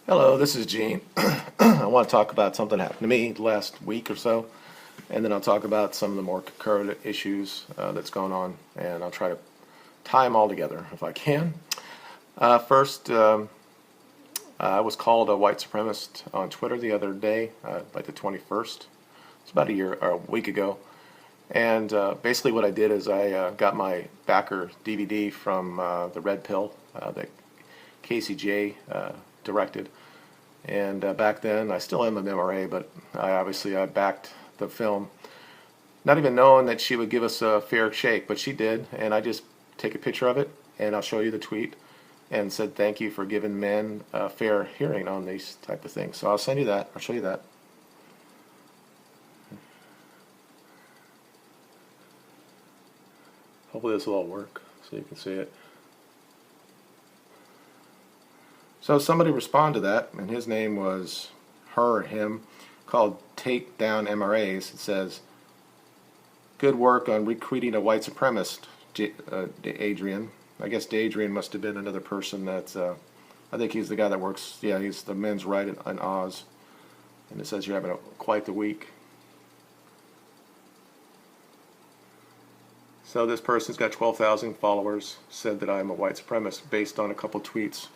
Hello, this is Gene. I want to talk about something that happened to me last week or so, and then I'll talk about some of the more current issues that's going on, and I'll try to tie them all together if I can. First, I was called a white supremacist on Twitter the other day, like the 21st. It's about a year or a week ago. And basically what I did is I got my backer DVD from the Red Pill that KCJ directed. And back then, I still am an MRA, but I backed the film, not even knowing that she would give us a fair shake, but she did. And I just take a picture of it, and I'll show you the tweet, and said thank you for giving men a fair hearing on these type of things. So I'll send you that. I'll show you that. Hopefully this will all work so you can see it. So somebody responded to that, and his name was her or him, called Take Down MRAs. It says, good work on retweeting a white supremacist, Adrian. I guess Adrian must have been another person that's, I think he's the guy that works, yeah, he's the men's right in Oz. And it says you're having quite the week. So this person's got 12,000 followers, said that I'm a white supremacist based on a couple tweets.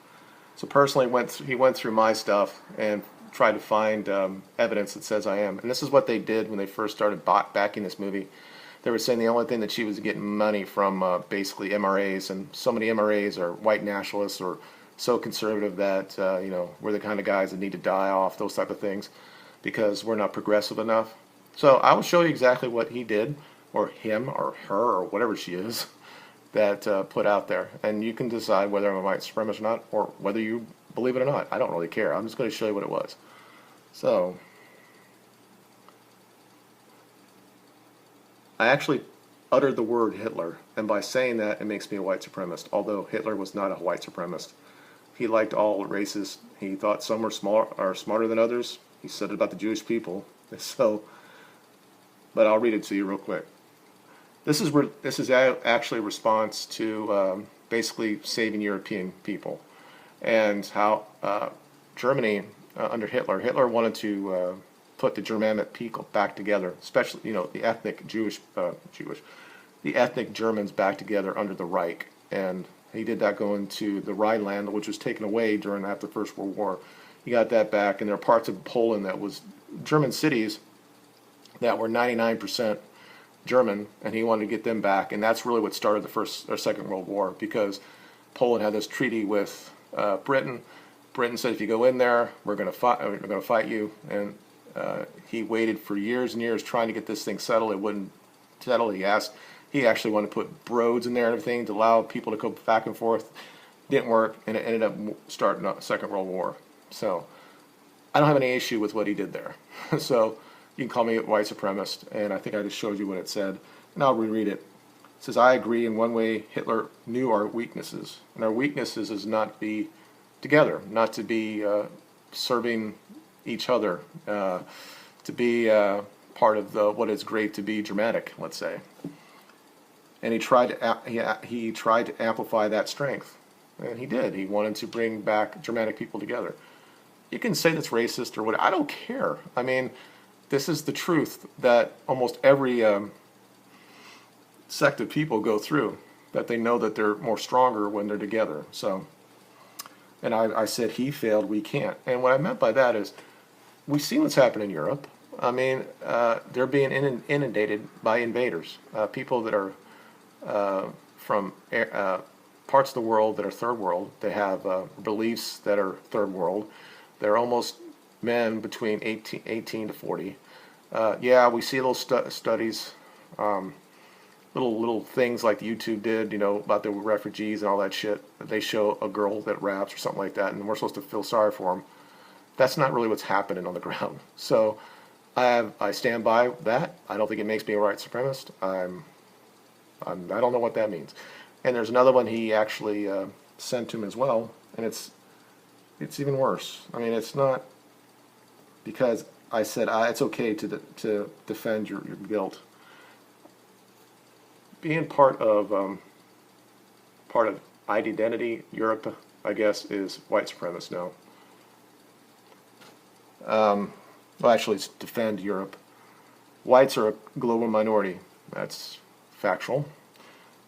So personally, he went through my stuff and tried to find evidence that says I am. And this is what they did when they first started backing this movie. They were saying the only thing that she was getting money from basically MRAs, and so many MRAs are white nationalists or so conservative that we're the kind of guys that need to die off, those type of things, because we're not progressive enough. So I will show you exactly what he did, or him, or her, or whatever she is, that put out there, and you can decide whether I'm a white supremacist or not, or whether you believe it or not. I don't really care. I'm just going to show you what it was. So I actually uttered the word Hitler, and by saying that, it makes me a white supremacist, although Hitler was not a white supremacist. He liked all races. He thought some were smarter than others. He said it about the Jewish people. So, but I'll read it to you real quick. This is actually a response to basically saving European people, and how Germany under Hitler wanted to put the Germanic people back together, especially the ethnic the ethnic Germans back together under the Reich, and he did that going to the Rhineland, which was taken away after the First World War. He got that back, and there are parts of Poland that was German cities that were 99% German, and he wanted to get them back, and that's really what started the First or Second World War, because Poland had this treaty with Britain. Britain said, if you go in there, we're going to fight you, and he waited for years and years trying to get this thing settled. It wouldn't settle. He actually wanted to put roads in there and everything to allow people to go back and forth. Didn't work, and it ended up starting a Second World War. So I don't have any issue with what he did there. So you can call me a white supremacist, and I think I just showed you what it said, and I'll reread it. It says, I agree in one way Hitler knew our weaknesses, and our weaknesses is not to be together, not to be serving each other, to be part of what is great to be dramatic, let's say. And he tried to amplify that strength, and he did. He wanted to bring back Germanic people together. You can say that's racist or what. I don't care. I mean, this is the truth that almost every sect of people go through, that they know that they're more stronger when they're together. So, and I said he failed, we can't. And what I meant by that is, we've seen what's happened in Europe. I mean, they're being inundated by invaders, people that are from parts of the world that are third world. They have beliefs that are third world. They're almost men between 18 to 40. Yeah, we see little studies, little things like YouTube did, about the refugees and all that shit. They show a girl that raps or something like that, and we're supposed to feel sorry for them. That's not really what's happening on the ground. So I stand by that. I don't think it makes me a white supremacist. I don't know what that means. And there's another one he actually sent to him as well, and it's even worse. I mean, it's not because I said it's okay to defend your guilt. Being part of identity Europe, I guess, is white supremacist now. Well, actually, it's defend Europe. Whites are a global minority. That's factual.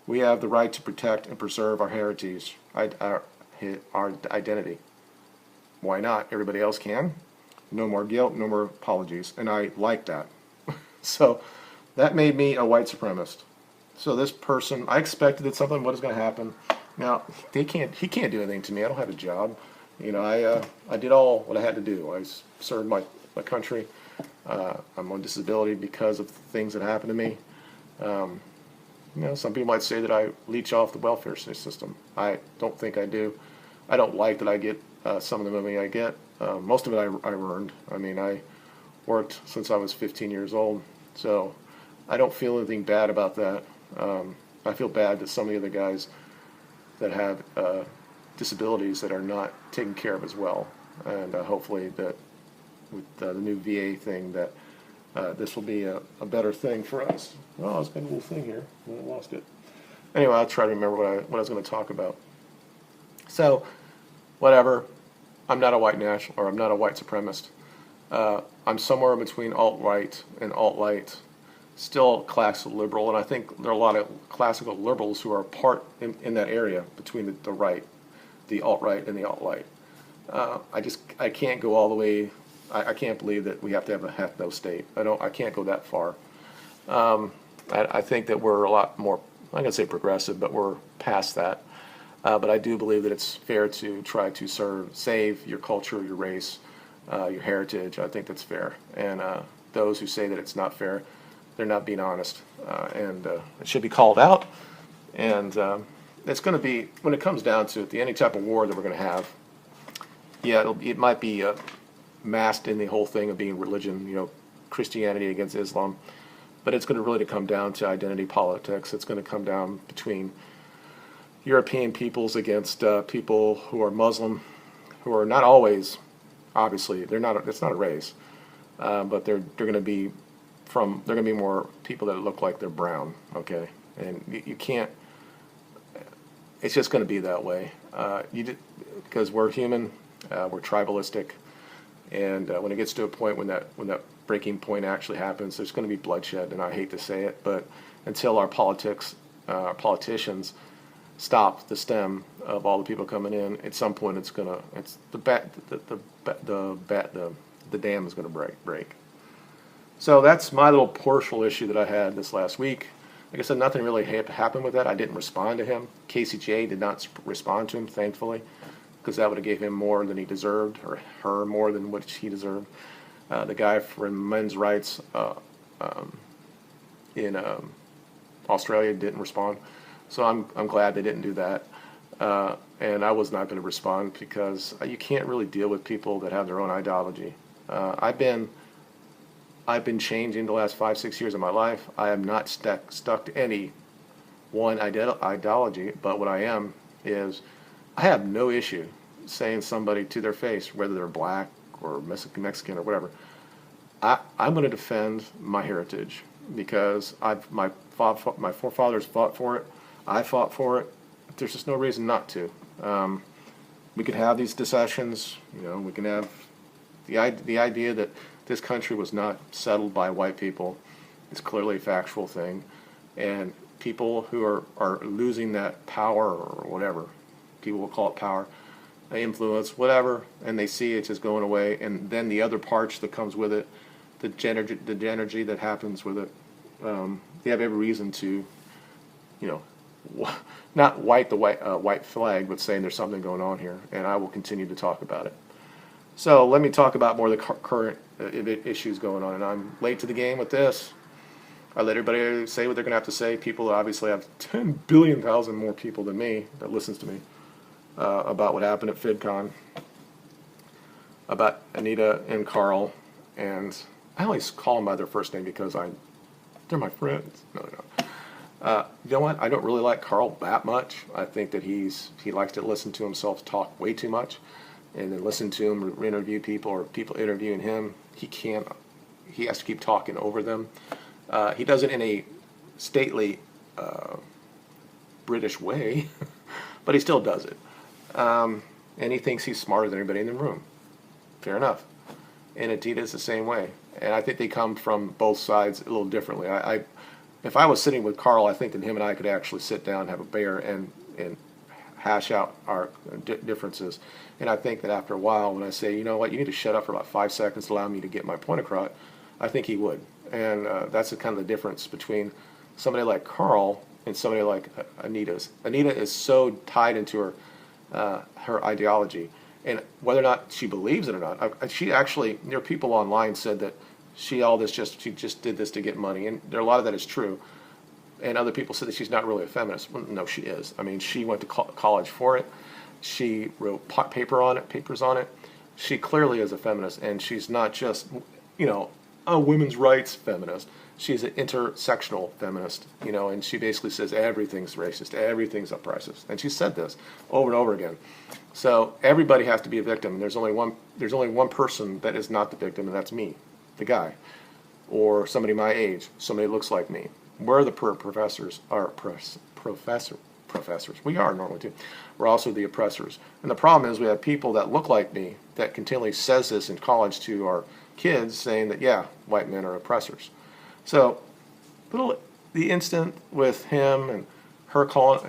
We have the right to protect and preserve our heritage, our identity. Why not? Everybody else can. No more guilt, no more apologies. And I like that. So that made me a white supremacist. So this person, I expected that something was going to happen. Now, he can't do anything to me. I don't have a job. I did all what I had to do. I served my country. I'm on disability because of things that happened to me. Some people might say that I leech off the welfare system. I don't think I do. I don't like that I get some of the money I get. Most of it I earned. I mean, I worked since I was 15 years old, so I don't feel anything bad about that. I feel bad that some of the other guys that have disabilities that are not taken care of as well, and hopefully that with the new VA thing that this will be a better thing for us. Oh, I was got a little thing here, and I lost it. Anyway, I'll try to remember what I was going to talk about. So, whatever. I'm not a white national, or I'm not a white supremacist. I'm somewhere between alt-right and alt-light. Still classical liberal, and I think there are a lot of classical liberals who are in that area between the right, the alt-right, and the alt-light. I can't go all the way. I can't believe that we have to have a ethno state. I can't go that far. I think that we're a lot more, I'm going to say progressive, but we're past that. But I do believe that it's fair to try to save your culture, your race, your heritage. I think that's fair. And those who say that it's not fair, they're not being honest. And it should be called out. And it's going to be, when it comes down to it, any type of war that we're going to have, yeah, it might be masked in the whole thing of being religion, Christianity against Islam. But it's going to really come down to identity politics. It's going to come down between European peoples against people who are Muslim, who are not always, obviously, they're not. It's not a race, but they're going to be they're going to be more people that look like they're brown. Okay, and you can't. It's just going to be that way. Because we're human, we're tribalistic, and when it gets to a point when that breaking point actually happens, there's going to be bloodshed. And I hate to say it, but until our politicians stop the stem of all the people coming in, at some point the dam is going to break. So that's my little partial issue that I had this last week. Like I said, nothing really happened with that. I didn't respond to him. KCJ did not respond to him, thankfully, because that would have gave him more than he deserved, or her more than what he deserved. The guy from men's rights in Australia didn't respond. So I'm glad they didn't do that. And I was not going to respond because you can't really deal with people that have their own ideology. I've been changing the last 5-6 years of my life. I am not stuck to any one ideology, but what I am is I have no issue saying somebody to their face, whether they're black or Mexican or whatever. I'm going to defend my heritage because my forefathers fought for it. I fought for it. There's just no reason not to. We could have these discussions. We can have the idea that this country was not settled by white people. It's clearly a factual thing, and people who are losing that power or whatever, people will call it power, influence, whatever, and they see it just going away, and then the other parts that comes with it, the energy that happens with it, they have every reason to, not white the white flag, but saying there's something going on here, and I will continue to talk about it. So let me talk about more of the current issues going on, and I'm late to the game with this. I let everybody say what they're going to have to say. People obviously have 10 billion thousand more people than me that listens to me about what happened at FidCon, about Anita and Carl, and I always call them by their first name because they're my friends. No. You know what? I don't really like Carl that much. I think that he likes to listen to himself talk way too much, and then listen to him interview people or people interviewing him. He has to keep talking over them. He does it in a stately British way, but he still does it. And he thinks he's smarter than everybody in the room. Fair enough. and Anita is the same way. And I think they come from both sides a little differently. If I was sitting with Carl, I think that him and I could actually sit down, have a beer, and hash out our differences. And I think that after a while, when I say, you know what, you need to shut up for about 5 seconds to allow me to get my point across, I think he would. And that's the kind of the difference between somebody like Carl and somebody like Anita's. Anita is so tied into her ideology, and whether or not she believes it or not. She actually, there are people online said that she just did this to get money, and a lot of that is true. And other people said that she's not really a feminist. Well, no, she is. I mean, she went to college for it. She wrote papers on it. She clearly is a feminist, and she's not just, a women's rights feminist. She's an intersectional feminist, and she basically says everything's racist, everything's oppressive, and she said this over and over again. So everybody has to be a victim. There's only one person that is not the victim, and that's me, the guy, or somebody my age, somebody that looks like me. We're the professors. We are normally too. We're also the oppressors. And the problem is we have people that look like me that continually says this in college to our kids, saying that, yeah, white men are oppressors. So the instant with him and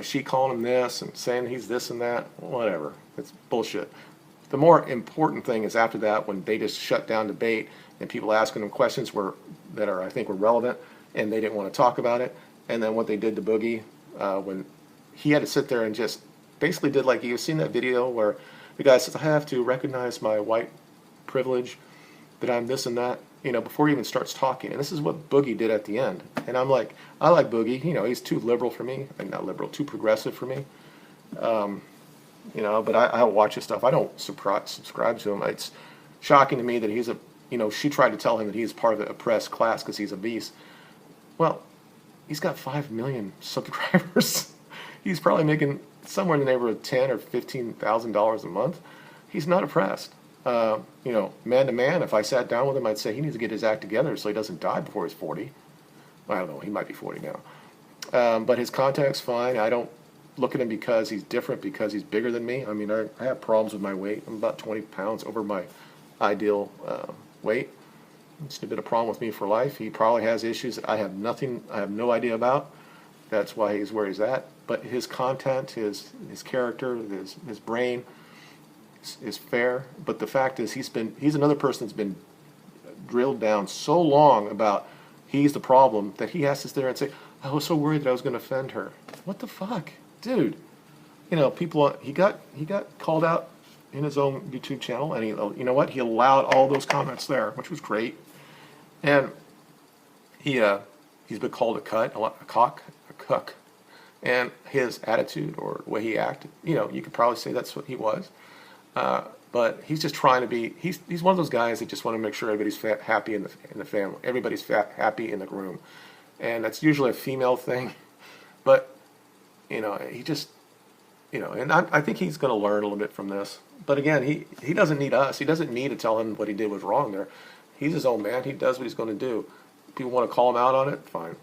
she calling him this and saying he's this and that, whatever. It's bullshit. The more important thing is after that, when they just shut down debate and people asking them questions that I think were relevant, and they didn't want to talk about it. And then what they did to Boogie, when he had to sit there and just basically did like, you've seen that video where the guy says, I have to recognize my white privilege, that I'm this and that, before he even starts talking. And this is what Boogie did at the end. And I'm like, I like Boogie. He's too liberal for me. Not liberal, too progressive for me. But I watch his stuff. I don't subscribe to him. It's shocking to me that he's she tried to tell him that he's part of the oppressed class because he's a beast. Well, he's got 5 million subscribers. He's probably making somewhere in the neighborhood of $10,000 or $15,000 a month. He's not oppressed. Man to man, if I sat down with him, I'd say he needs to get his act together so he doesn't die before he's 40. I don't know. He might be 40 now. But his contact's fine. I don't look at him because he's different, because he's bigger than me. I mean, I have problems with my weight. I'm about 20 pounds over my ideal weight. It's been a problem with me for life. He probably has issues that I have no idea about. That's why he's where he's at. But his content, his character, his brain is fair. But the fact is, he's another person that's been drilled down so long about he's the problem that he has to sit there and say, I was so worried that I was going to offend her. What the fuck, dude? People. He got called out in his own YouTube channel, and he allowed all those comments there, which was great. And he's been called a cock, a cuck, and his attitude or the way he acted, you could probably say that's what he was. But he's just trying to be. He's one of those guys that just want to make sure everybody's happy in the family, everybody's happy in the room, and that's usually a female thing. But he just. And I think he's going to learn a little bit from this. But again, he doesn't need us. He doesn't need to tell him what he did was wrong there. He's his own man. He does what he's going to do. People want to call him out on it, fine.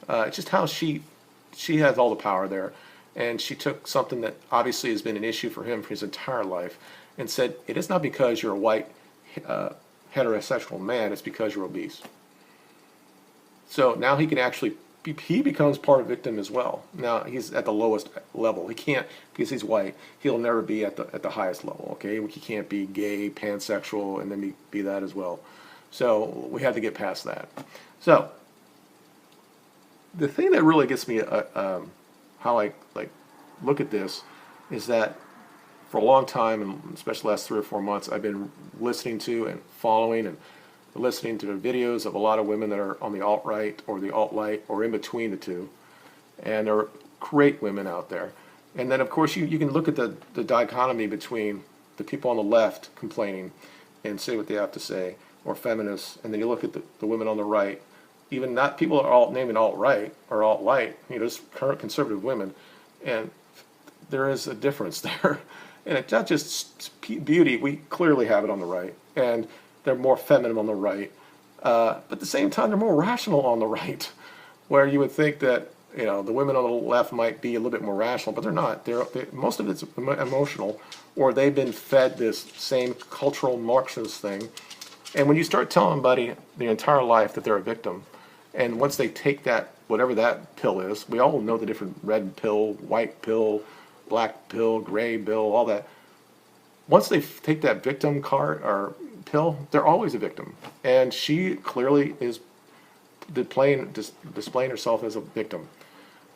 It's just how she has all the power there. And she took something that obviously has been an issue for him for his entire life and said, it is not because you're a white heterosexual man, it's because you're obese. So now he can actually he becomes part of victim as well. Now he's at the lowest level. He can't, because he's white. He'll never be at the highest level. Okay, he can't be gay, pansexual, and then be that as well. So we have to get past that. So the thing that really gets me how I look at this is that for a long time, and especially the last 3 or 4 months, I've been listening to and following and listening to the videos of a lot of women that are on the alt-right or the alt-light or in between the two. And there are great women out there. And then, of course, you can look at the dichotomy between the people on the left complaining and say what they have to say, or feminists, and then you look at the women on the right. Even not people are all naming alt-right or alt-light, just current conservative women. And there is a difference there. And it's not just beauty. We clearly have it on the right. And they're more feminine on the right. But at the same time, they're more rational on the right, where you would think that the women on the left might be a little bit more rational, but they're not. Most of it's emotional, or they've been fed this same cultural Marxist thing And when you start telling somebody their entire life that they're a victim, and once they take that, whatever that pill is, we all know the different red pill, white pill, black pill, gray pill, all that. Once they take that victim card or pill, they're always a victim. And she clearly is displaying herself as a victim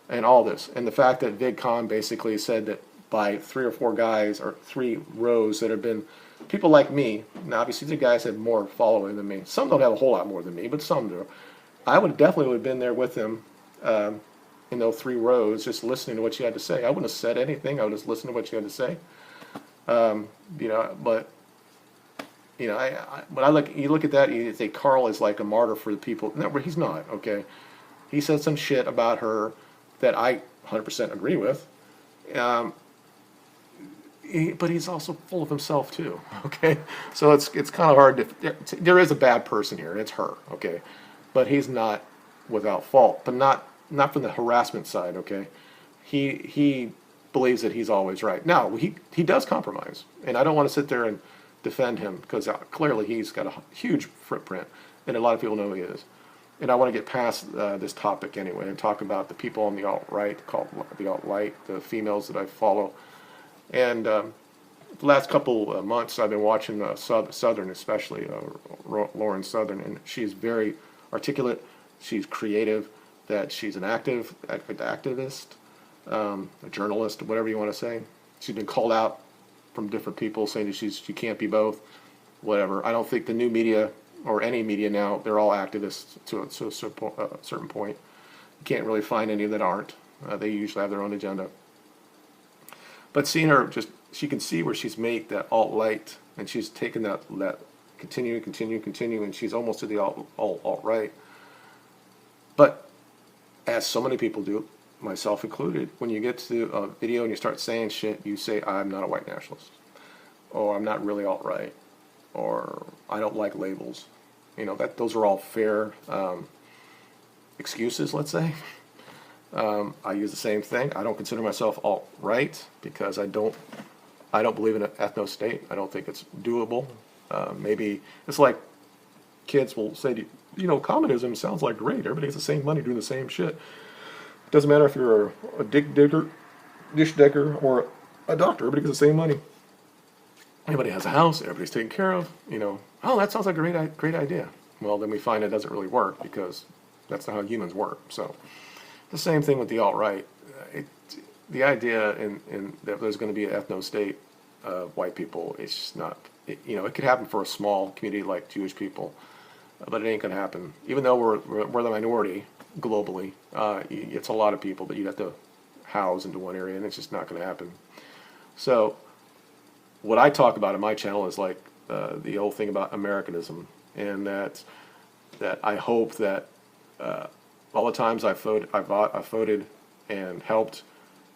in all this. And the fact that VidCon basically said that by 3 or 4 guys or 3 rows that have been people like me, now obviously the guys have more following than me. Some don't have a whole lot more than me, but some do. I would definitely have been there with them in those 3 rows, just listening to what you had to say. I wouldn't have said anything. I would just listen to what you had to say. But when you look at that, you think Carl is like a martyr for the people. No, he's not. Okay, he said some shit about her that I 100% agree with. But he's also full of himself too. Okay, so it's kind of hard to. There is a bad person here, and it's her. Okay, but he's not without fault. But not from the harassment side. Okay, he believes that he's always right. Now he does compromise, and I don't want to sit there and defend him because clearly he's got a huge footprint, and a lot of people know who he is. And I want to get past this topic anyway and talk about the people on the alt-right, called the alt-right, the females that I follow. And the last couple months I've been watching Southern, especially Lauren Southern, and she's very articulate. She's creative. That she's an activist, a journalist, whatever you want to say. She's been called out from different people saying that she can't be both, whatever. I don't think the new media or any media now, they're all activists to a certain point. You can't really find any that aren't. They usually have their own agenda. But seeing her, she can see where she's made that alt-right, and she's taken that continue, and she's almost to the alt-right. But as so many people do, myself included, when you get to a video and you start saying shit, you say, I'm not a white nationalist, or I'm not really alt-right, or I don't like labels. Those are all fair excuses, let's say. I use the same thing. I don't consider myself alt-right because I don't believe in an ethno-state. I don't think it's doable. Maybe it's like kids will say to you, communism sounds like great. Everybody gets the same money doing the same shit. Doesn't matter if you're a dish digger, or a doctor. Everybody gets the same money. Everybody has a house. Everybody's taken care of. Oh, that sounds like a great idea. Well, then we find it doesn't really work because that's not how humans work. So the same thing with the alt-right. The idea in that there's going to be an ethno-state of white people, it's just not. It could happen for a small community like Jewish people, but it ain't going to happen. Even though we're the minority globally, it's a lot of people that you have to house into one area, and it's just not going to happen. So what I talk about in my channel is like the old thing about Americanism, and that I hope that all the times I've voted and helped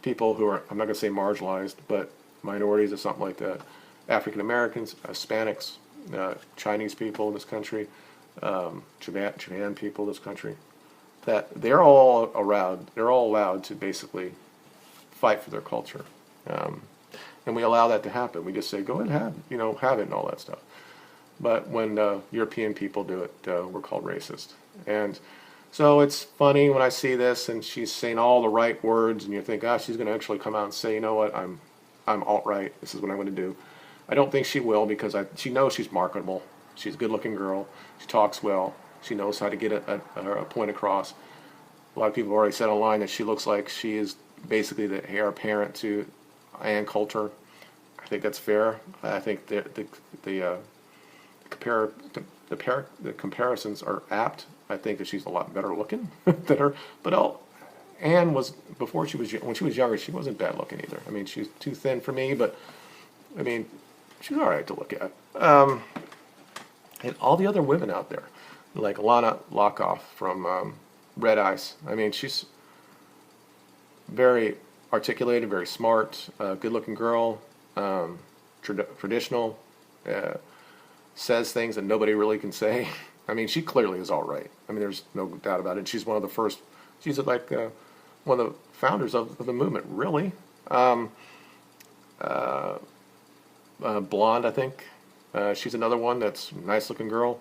people who are, I'm not going to say marginalized, but minorities or something like that, African Americans, Hispanics, Chinese people in this country, Japan people in this country, that they're all allowed to basically fight for their culture. And we allow that to happen. We just say, go ahead and have it and all that stuff. But when European people do it, we're called racist. And so it's funny when I see this and she's saying all the right words, and you think, she's going to actually come out and say, you know what, I'm alt-right. This is what I'm going to do. I don't think she will, because she knows she's marketable. She's a good-looking girl. She talks well. She knows how to get a point across. A lot of people have already said online that she looks like she is basically the heir apparent to Ann Coulter. I think that's fair. I think the comparisons are apt. I think that she's a lot better looking than her. But Ann was, when she was younger, she wasn't bad looking either. I mean, she's too thin for me, but I mean, she's all right to look at. And all the other women out there, like Lana from Red Ice. I mean, she's very articulated, very smart, good-looking girl, traditional, says things that nobody really can say. I mean, she clearly is all right. I mean, there's no doubt about it. She's one of the first. She's like one of the founders of the movement, really. Blonde, I think. She's another one that's a nice looking girl.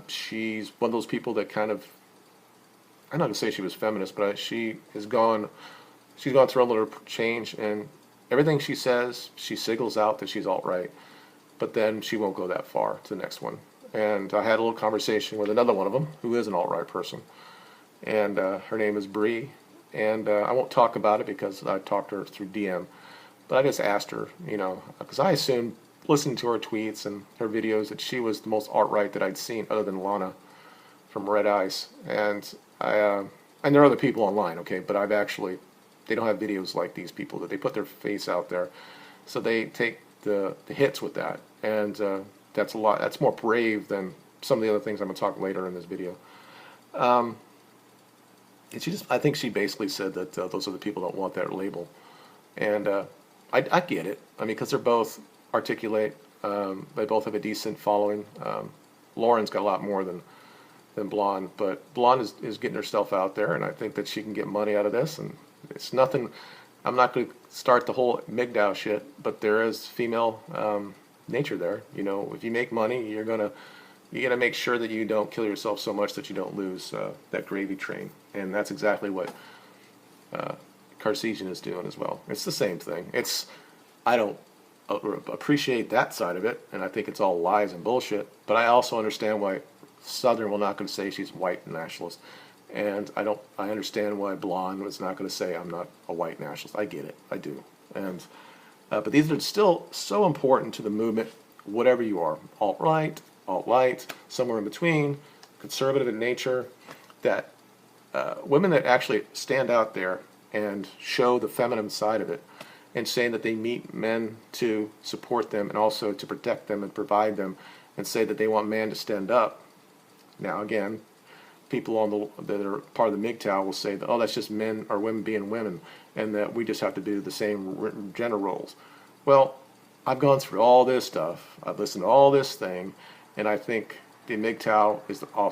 She's one of those people that kind of, I'm not gonna say she was feminist, but she's gone through a little change, and everything she says, she signals out that she's alt-right, but then she won't go that far to the next one. And I had a little conversation with another one of them who is an alt-right person, and her name is Bree, and I won't talk about it because I talked to her through DM, but I just asked her, because I assumed, listening to her tweets and her videos, that she was the most alt-right that I'd seen other than Lana from Red Ice, and and there are other people online, okay, but they don't have videos like these people, that they put their face out there, so they take the hits with that, and that's more brave than some of the other things I'm going to talk later in this video. And I think she basically said that those other people don't want that label, and I get it. I mean, because they're both articulate, they both have a decent following. Lauren's got a lot more than Blonde, but Blonde is getting herself out there, and I think that she can get money out of this, and it's nothing. I'm not going to start the whole MGTOW shit, but there is female nature there. If you make money, you gotta make sure that you don't kill yourself so much that you don't lose that gravy train, and that's exactly what Carcesian is doing as well. It's the same thing. I don't appreciate that side of it, and I think it's all lies and bullshit, but I also understand why Southern will not going to say she's white nationalist, and I understand why Blonde was not going to say I'm not a white nationalist. I get it, I do, and but these are still so important to the movement, whatever you are, alt-right, somewhere in between, conservative in nature, that women that actually stand out there and show the feminine side of it, and saying that they meet men to support them and also to protect them and provide them, and say that they want man to stand up. Now again, people that are part of the MGTOW will say that, oh, that's just men or women being women, and that we just have to do the same gender roles. Well, I've gone through all this stuff. I've listened to all this thing, and I think the MGTOW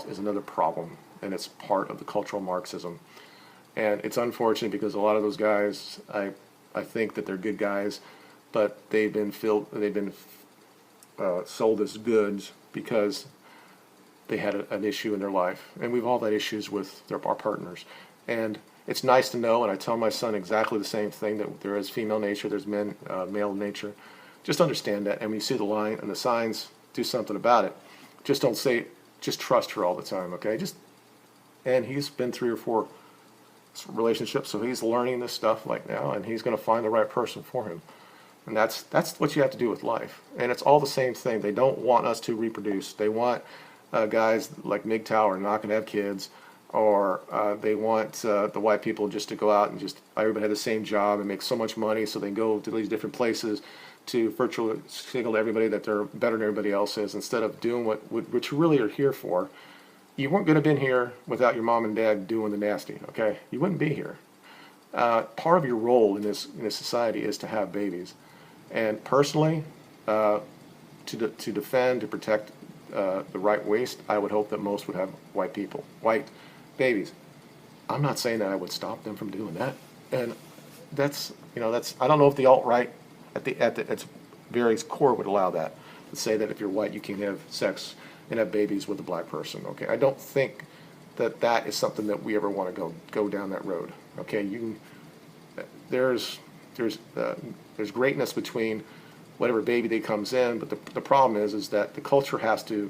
is another problem, and it's part of the cultural Marxism. And it's unfortunate because a lot of those guys, I think that they're good guys, but they've been sold as goods because they had an issue in their life, and we've all had issues with our partners. And it's nice to know, and I tell my son exactly the same thing, that there is female nature, there's male nature. Just understand that, and when you see the line and the signs, do something about it. Just don't say, just trust her all the time, okay? And he's been 3 or 4 relationships, so he's learning this stuff like now, and he's going to find the right person for him. And that's what you have to do with life. And it's all the same thing. They don't want us to reproduce. They want guys like MGTOW are not going to have kids, or they want the white people just to go out and just everybody have the same job and make so much money, so they go to these different places to virtually signal to everybody that they're better than everybody else is, instead of doing what you really are here for. You weren't going to have been here without your mom and dad doing the nasty, okay? You wouldn't be here. Part of your role in this society is to have babies, and personally, to defend, to protect the right waist, I would hope that most would have white babies. I'm not saying that I would stop them from doing that, and that's I don't know if the alt-right at its very core would allow that, to say that if you're white you can have sex and have babies with a black person. Okay, I don't think that is something that we ever want to go down that road. Okay, there's greatness between whatever baby that comes in, but the problem is that the culture has to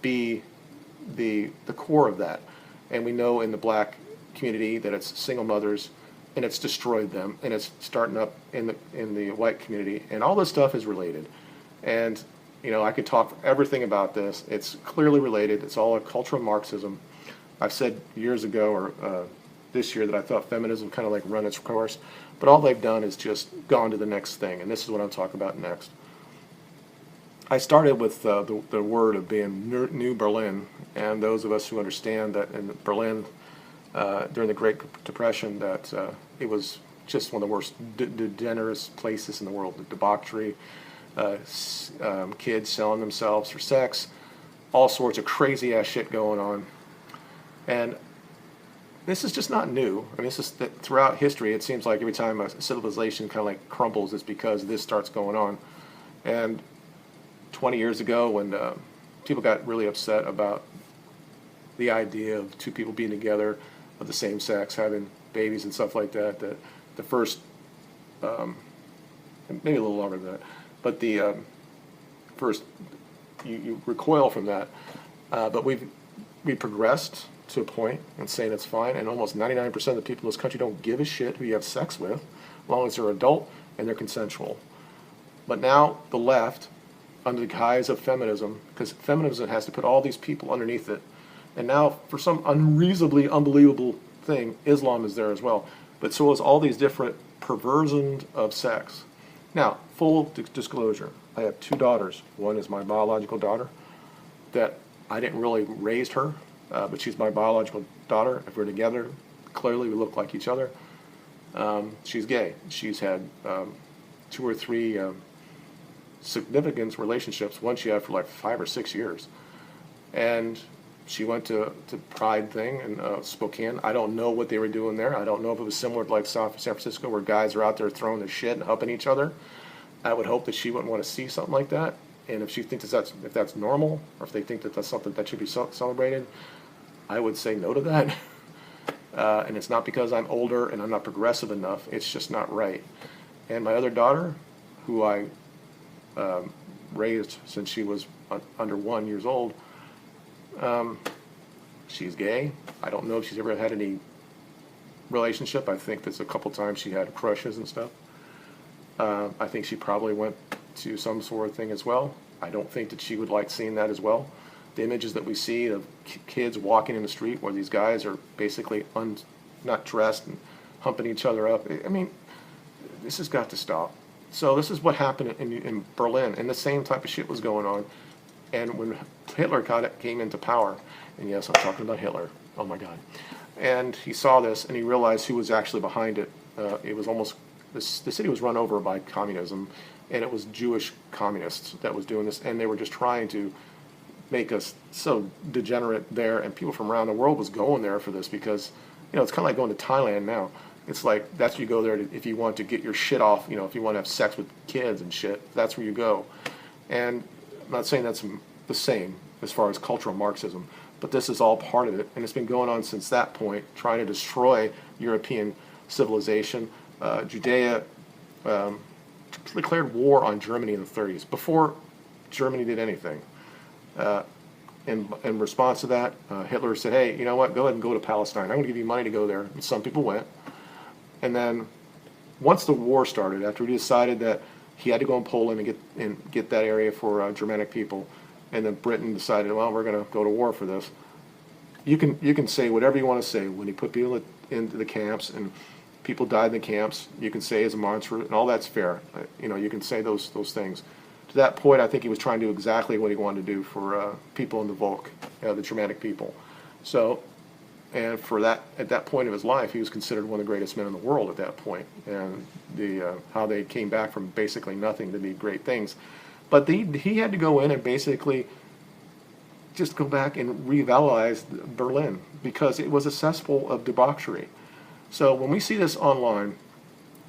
be the core of that, and we know in the black community that it's single mothers, and it's destroyed them, and it's starting up in the white community, and all this stuff is related. And I could talk everything about this. It's clearly related. It's all a cultural Marxism. I've said years ago, or this year, that I thought feminism kind of like run its course, but all they've done is just gone to the next thing, and this is what I'm talking about next. I started with the word of being New Berlin, and those of us who understand that in Berlin during the Great Depression, that it was just one of the worst degenerate places in the world. The debauchery, kids selling themselves for sex, all sorts of crazy ass shit going on. And this is just not new. I mean, this is throughout history. It seems like every time a civilization kind of like crumbles, it's because this starts going on. And 20 years ago when people got really upset about the idea of two people being together of the same sex, having babies and stuff like that, that the first, maybe a little longer than that, but the first, you recoil from that. But we progressed to a point and saying it's fine, and almost 99% of the people in this country don't give a shit who you have sex with, as long as they're adult and they're consensual. But now the left, under the guise of feminism, because feminism has to put all these people underneath it, and now for some unreasonably unbelievable thing, Islam is there as well. But so is all these different perversions of sex. Now, full disclosure, I have two daughters. One is my biological daughter that I didn't really raise her, but she's my biological daughter. If we're together, clearly we look like each other. She's gay. She's had 2 or 3 significant relationships. One she had for like 5 or 6 years. And she went to Pride thing in Spokane. I don't know what they were doing there. I don't know if it was similar to like San Francisco where guys are out there throwing their shit and humping each other. I would hope that she wouldn't want to see something like that. And if she thinks if that's normal, or if they think that that's something that should be celebrated, I would say no to that. And it's not because I'm older and I'm not progressive enough. It's just not right. And my other daughter, who I raised since she was under 1 year old, she's gay. I don't know if she's ever had any relationship. I think there's a couple times she had crushes and stuff. I think she probably went to some sort of thing as well. I don't think that she would like seeing that as well. The images that we see of kids walking in the street where these guys are basically not dressed and humping each other up. I mean, this has got to stop. So this is what happened in Berlin, and the same type of shit was going on. And when Hitler came into power, and yes, I'm talking about Hitler, oh my God, and he saw this and he realized who was actually behind it. It was almost, the city was run over by communism, and it was Jewish communists that was doing this, and they were just trying to make us so degenerate there, and people from around the world was going there for this because, you know, it's kind of like going to Thailand now. It's like, that's where you go there if you want to get your shit off, you know, if you want to have sex with kids and shit, that's where you go. And I'm not saying that's the same as far as cultural Marxism, but this is all part of it, and it's been going on since that point, trying to destroy European civilization. Judea declared war on Germany in the 30s, before Germany did anything. In response to that, Hitler said, hey, you know what, go ahead and go to Palestine. I'm going to give you money to go there. And some people went. And then once the war started, after he decided that he had to go in Poland and get that area for Germanic people, and then Britain decided, well, we're going to go to war for this. You can say whatever you want to say. When he put people into the camps and people died in the camps, you can say as a monster, and all that's fair. You know, you can say those things. To that point, I think he was trying to do exactly what he wanted to do for people in the Volk, the Germanic people. So, and for that, at that point of his life, he was considered one of the greatest men in the world at that point. And how they came back from basically nothing to be great things. But he had to go in and basically just go back and revitalize Berlin because it was a cesspool of debauchery. So when we see this online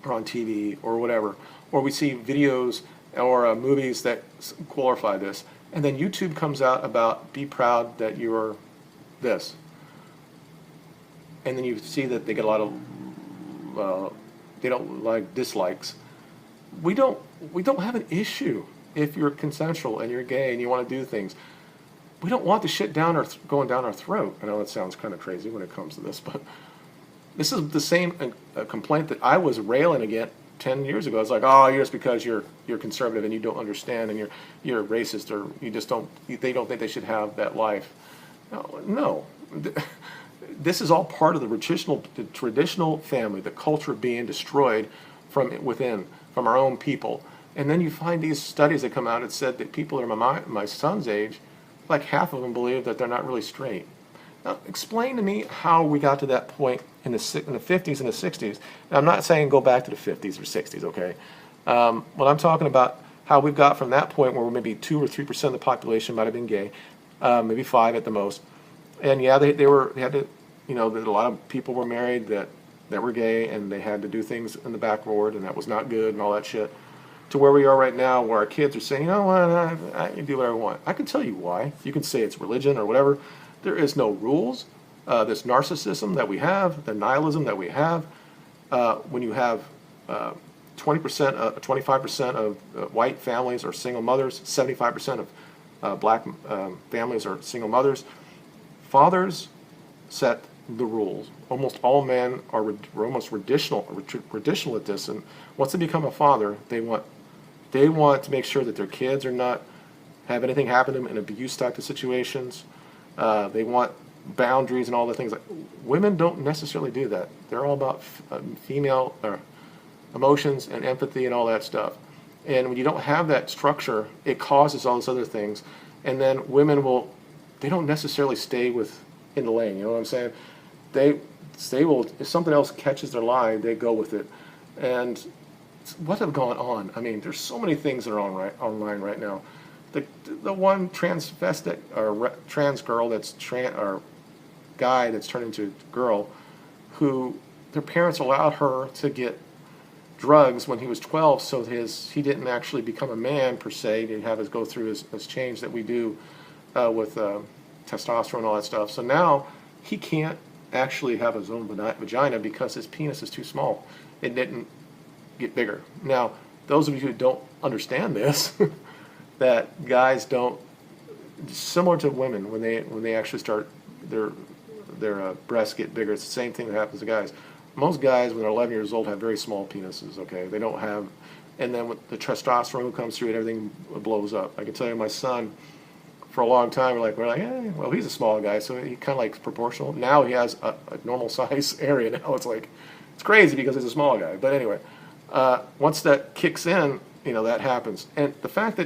or on TV or whatever, or we see videos or movies that glorify this, and then YouTube comes out about be proud that you're this, and then you see that they get a lot of they don't like dislikes. We don't have an issue if you're consensual and you're gay and you want to do things. We don't want the shit going down our throat. I know that sounds kind of crazy when it comes to this, but this is the same complaint that I was railing against 10 years ago. It's like, oh, just because you're conservative and you don't understand and you're a racist, or you just don't, they don't think they should have that life. No. This is all part of the traditional family, the culture being destroyed from within, from our own people. And then you find these studies that come out that said that people that are my son's age, like half of them believe that they're not really straight. Now, explain to me how we got to that point in the 50s and the 60s. Now, I'm not saying go back to the 50s or 60s, okay? What I'm talking about, how we've got from that point where maybe 2 or 3% of the population might have been gay, maybe 5 at the most. And yeah, they had to, you know, that a lot of people were married that were gay, and they had to do things in the backboard, and that was not good and all that shit. to where we are right now, where our kids are saying, you know what, I can do whatever I want. I can tell you why. You can say it's religion or whatever. There is no rules. This narcissism that we have, the nihilism that we have, when you have 20%, 25% of white families are single mothers, 75% of black families are single mothers. Fathers set the rules. Almost all men are almost traditional at this, and once they become a father, they want to make sure that their kids are not have anything happen to them in abuse type of situations. They want boundaries and all the things. Like, women don't necessarily do that. They're all about female emotions and empathy and all that stuff. And when you don't have that structure, it causes all those other things. And then women they don't necessarily stay in the lane. You know what I'm saying? They will, if something else catches their line, they go with it. And what have gone on? I mean, there's so many things that are online right now. The one transvestite or trans girl or guy that's turned into a girl, who their parents allowed her to get drugs when he was 12, so he didn't actually become a man per se. He didn't have his go through his change that we do with testosterone and all that stuff. So now he can't actually have his own vagina because his penis is too small. It didn't get bigger. Now, those of you who don't understand this, that guys don't, similar to women, when they actually start their breasts get bigger, it's the same thing that happens to guys. Most guys, when they're 11 years old, have very small penises, okay? They don't have, and then with the testosterone comes through and everything blows up. I can tell you, my son, for a long time, we're like, hey, well, he's a small guy, so he kind of like proportional. Now he has a normal size area. Now it's like, it's crazy because he's a small guy. But anyway, once that kicks in, that happens. And the fact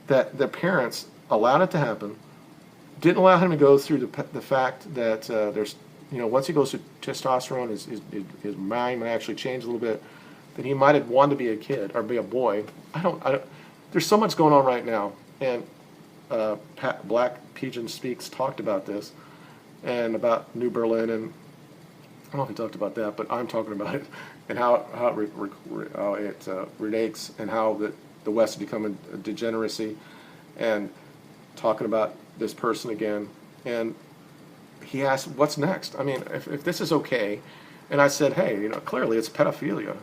that the parents allowed it to happen, didn't allow him to go through the fact that there's, once he goes through testosterone, his mind might actually change a little bit, that he might have wanted to be a kid or be a boy. I don't. There's so much going on right now, and Black Pigeon Speaks talked about this, and about New Berlin, and I don't know if he talked about that, but I'm talking about it, and how it relates, and how the West has become a degeneracy, and talking about this person again, and he asked, what's next? I mean, if this is okay, and I said, hey, clearly it's pedophilia.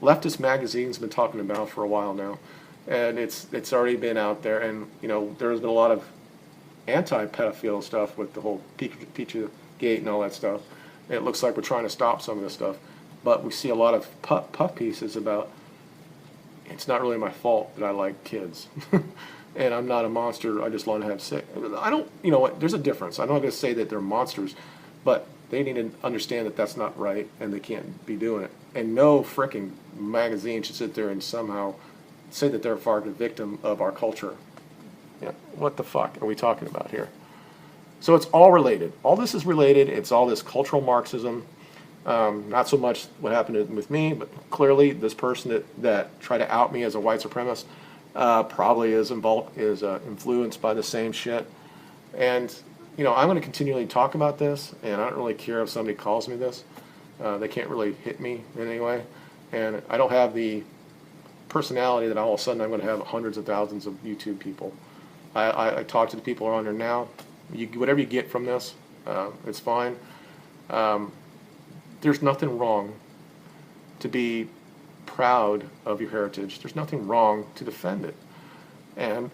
Leftist magazines been talking about for a while now, and it's already been out there, and there's been a lot of anti-pedophile stuff with the whole Pizza Gate and all that stuff. And it looks like we're trying to stop some of this stuff, but we see a lot of puff pieces about it's not really my fault that I like kids. And I'm not a monster, I just want to have sex. I don't, what, there's a difference. I'm not going to say that they're monsters, but they need to understand that that's not right, and they can't be doing it. And no frickin' magazine should sit there and somehow say that they're a victim of our culture. What the fuck are we talking about here? So it's all related. All this is related. It's all this cultural Marxism. Not so much what happened with me, but clearly this person that tried to out me as a white supremacist probably is influenced by the same shit. And I'm going to continually talk about this, and I don't really care if somebody calls me this. They can't really hit me in any way, and I don't have the personality that all of a sudden I'm going to have hundreds of thousands of YouTube people. I talk to the people who are on there now. Whatever you get from this, it's fine. There's nothing wrong to be proud of your heritage. There's nothing wrong to defend it. And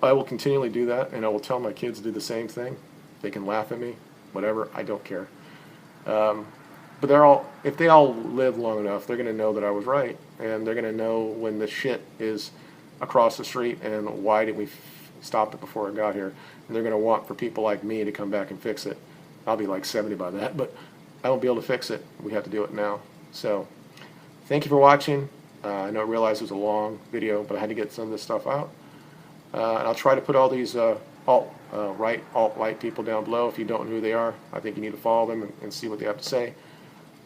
I will continually do that, and I will tell my kids to do the same thing. They can laugh at me, whatever, I don't care. But if they all live long enough, they're going to know that I was right, and they're going to know when the shit is across the street and why did we stop it before it got here. And they're going to want for people like me to come back and fix it. I'll be like 70 by that, but I won't be able to fix it. We have to do it now. So thank you for watching. I realize it was a long video, but I had to get some of this stuff out. And I'll try to put all these alt-right people down below. If you don't know who they are, I think you need to follow them and see what they have to say.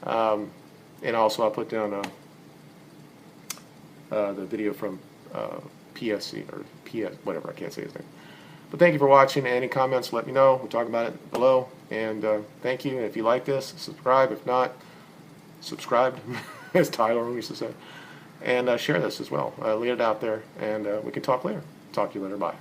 And also I'll put down the video from PSC or PS, whatever, I can't say his name. But thank you for watching. Any comments, let me know. We'll talk about it below. And thank you. And if you like this, subscribe. If not, subscribe, as Tyler used to say. and share this as well. Leave it out there, and we can talk later. Talk to you later. Bye.